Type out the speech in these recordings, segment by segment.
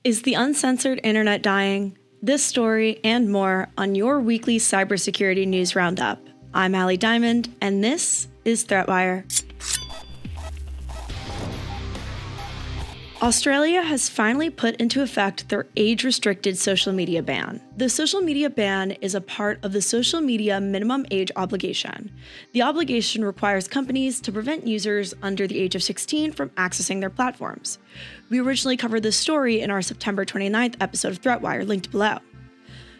Is the uncensored internet dying? This story and more on your weekly cybersecurity news roundup. I'm Allie Diamond, and this is ThreatWire. Australia has finally put into effect their age-restricted social media ban. The social media ban is a part of the social media minimum age obligation. The obligation requires companies to prevent users under the age of 16 from accessing their platforms. We originally covered this story in our September 29th episode of ThreatWire, linked below.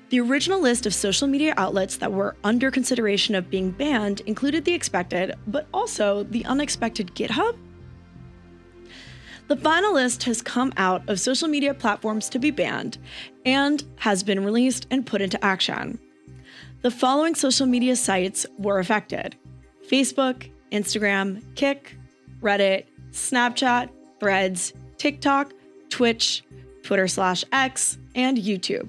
The original list of social media outlets that were under consideration of being banned included the expected, but also the unexpected GitHub. The final list has come out of social media platforms to be banned and has been released and put into action. The following social media sites were affected: Facebook, Instagram, Kik, Reddit, Snapchat, Threads, TikTok, Twitch, Twitter/X, and YouTube.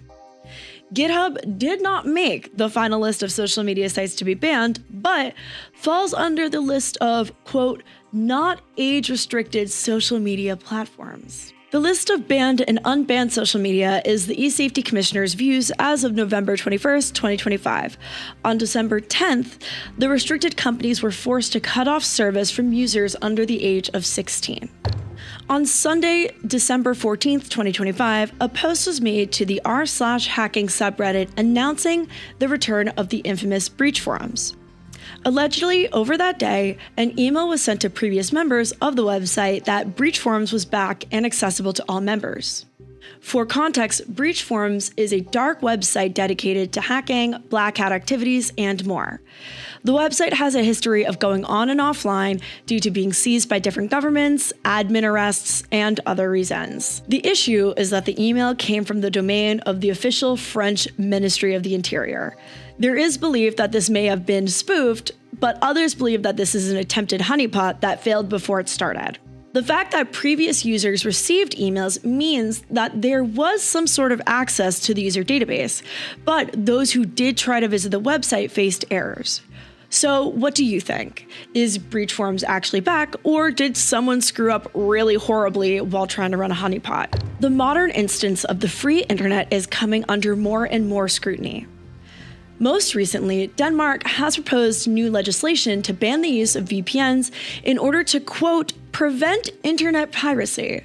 GitHub did not make the final list of social media sites to be banned, but falls under the list of, quote, not age-restricted social media platforms. The list of banned and unbanned social media is the eSafety Commissioner's views as of November 21st, 2025. On December 10th, the restricted companies were forced to cut off service from users under the age of 16. On Sunday, December 14th, 2025, a post was made to the r/hacking subreddit announcing the return of the infamous BreachForums. Allegedly, over that day, an email was sent to previous members of the website that BreachForums was back and accessible to all members. For context, BreachForums is a dark website dedicated to hacking, black hat activities, and more. The website has a history of going on and offline due to being seized by different governments, admin arrests, and other reasons. The issue is that the email came from the domain of the official French Ministry of the Interior. There is belief that this may have been spoofed, but others believe that this is an attempted honeypot that failed before it started. The fact that previous users received emails means that there was some sort of access to the user database, but those who did try to visit the website faced errors. So what do you think? Is BreachForums actually back, or did someone screw up really horribly while trying to run a honeypot? The modern instance of the free internet is coming under more and more scrutiny. Most recently, Denmark has proposed new legislation to ban the use of VPNs in order to, quote, prevent internet piracy.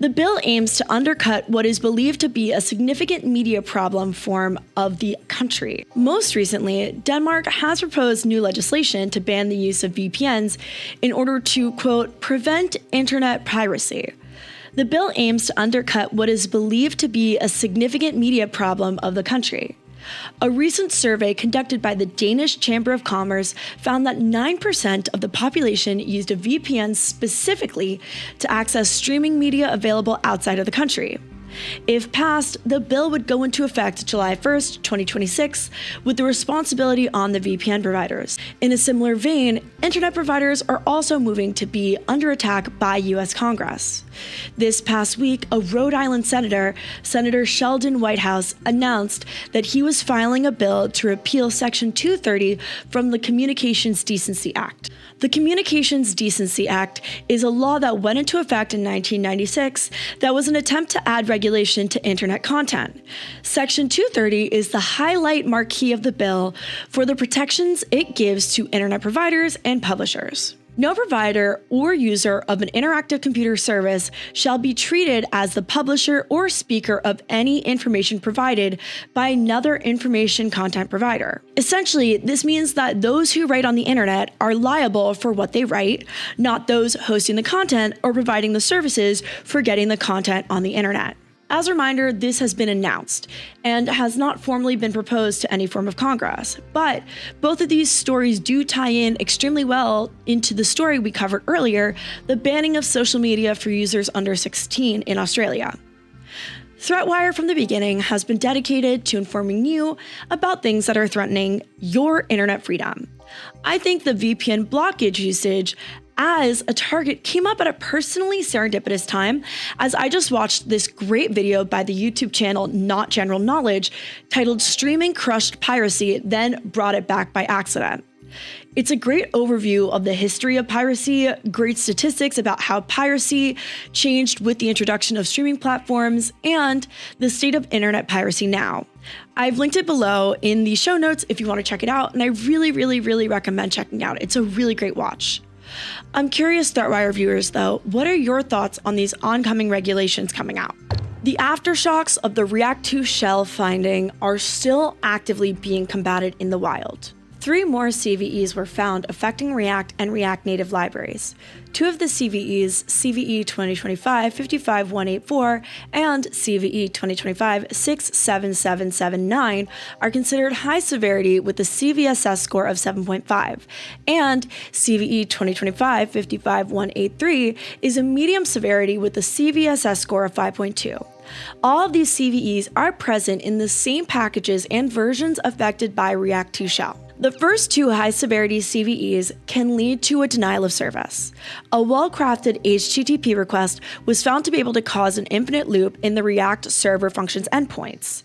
The bill aims to undercut what is believed to be a significant media problem form of the country. Most recently, Denmark has proposed new legislation to ban the use of VPNs in order to, quote, prevent internet piracy. The bill aims to undercut what is believed to be a significant media problem of the country. A recent survey conducted by the Danish Chamber of Commerce found that 9% of the population used a VPN specifically to access streaming media available outside of the country. If passed, the bill would go into effect July 1st, 2026, with the responsibility on the VPN providers. In a similar vein, internet providers are also moving to be under attack by U.S. Congress. This past week, a Rhode Island senator, Senator Sheldon Whitehouse, announced that he was filing a bill to repeal Section 230 from the Communications Decency Act. The Communications Decency Act is a law that went into effect in 1996 that was an attempt to add regulation to internet content. Section 230 is the highlight marquee of the bill for the protections it gives to internet providers and publishers. No provider or user of an interactive computer service shall be treated as the publisher or speaker of any information provided by another information content provider. Essentially, this means that those who write on the internet are liable for what they write, not those hosting the content or providing the services for getting the content on the internet. As a reminder, this has been announced and has not formally been proposed to any form of Congress, but both of these stories do tie in extremely well into the story we covered earlier, the banning of social media for users under 16 in Australia. ThreatWire from the beginning has been dedicated to informing you about things that are threatening your internet freedom. I think the VPN blockage usage as a target came up at a personally serendipitous time, as I just watched this great video by the YouTube channel Not General Knowledge titled Streaming Crushed Piracy, Then Brought It Back by Accident. It's a great overview of the history of piracy, great statistics about how piracy changed with the introduction of streaming platforms, and the state of internet piracy now. I've linked it below in the show notes if you want to check it out, and I really recommend checking it out. It's a really great watch. I'm curious, ThreatWire viewers, though, what are your thoughts on these oncoming regulations coming out? The aftershocks of the React 2 shell finding are still actively being combated in the wild. 3 more CVEs were found affecting React and React Native libraries. 2 of the CVEs, CVE 2025-55184 and CVE 2025-67779, are considered high severity with a CVSS score of 7.5, and CVE 2025-55183 is a medium severity with a CVSS score of 5.2. All of these CVEs are present in the same packages and versions affected by React 2 shell. The first 2 high-severity CVEs can lead to a denial of service. A well-crafted HTTP request was found to be able to cause an infinite loop in the React server functions endpoints.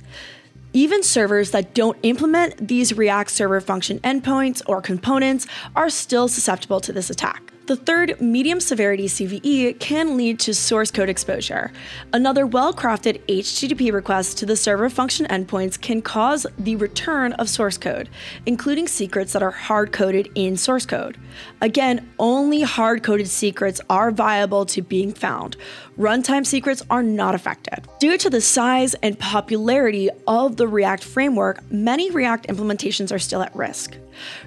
Even servers that don't implement these React server function endpoints or components are still susceptible to this attack. The third medium severity CVE can lead to source code exposure. Another well-crafted HTTP request to the server function endpoints can cause the return of source code, including secrets that are hard-coded in source code. Again, only hard-coded secrets are viable to being found. Runtime secrets are not affected. Due to the size and popularity of the React framework, many React implementations are still at risk.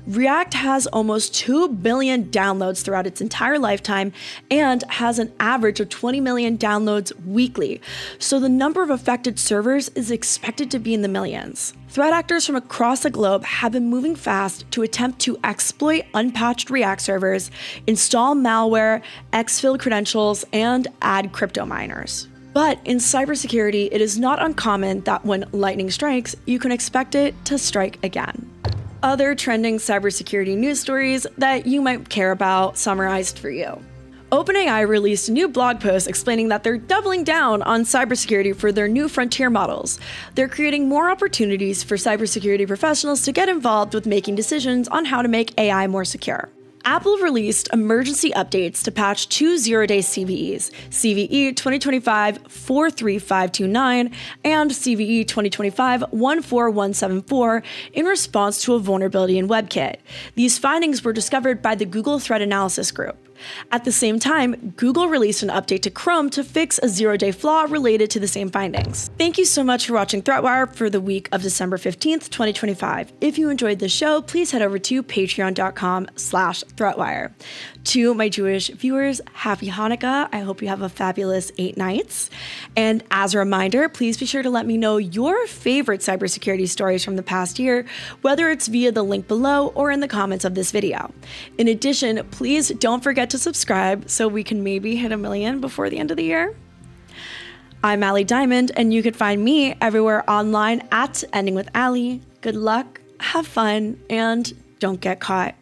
React has almost 2 billion downloads throughout its entire lifetime and has an average of 20 million downloads weekly, so the number of affected servers is expected to be in the millions. Threat actors from across the globe have been moving fast to attempt to exploit unpatched React servers, install malware, exfil credentials, and add crypto miners. But in cybersecurity, it is not uncommon that when lightning strikes, you can expect it to strike again. Other trending cybersecurity news stories that you might care about summarized for you. OpenAI released a new blog post explaining that they're doubling down on cybersecurity for their new frontier models. They're creating more opportunities for cybersecurity professionals to get involved with making decisions on how to make AI more secure. Apple released emergency updates to patch 2 zero-day CVEs, CVE 2025-43529 and CVE 2025-14174, in response to a vulnerability in WebKit. These findings were discovered by the Google Threat Analysis Group. At the same time, Google released an update to Chrome to fix a zero-day flaw related to the same findings. Thank you so much for watching ThreatWire for the week of December 15th, 2025. If you enjoyed the show, please head over to patreon.com/ThreatWire. To my Jewish viewers, happy Hanukkah. I hope you have a fabulous 8 nights. And as a reminder, please be sure to let me know your favorite cybersecurity stories from the past year, whether it's via the link below or in the comments of this video. In addition, please don't forget to subscribe so we can maybe hit 1 million before the end of the year. I'm Allie Diamond, and you can find me everywhere online at endingwithali. Good luck, have fun, and don't get caught.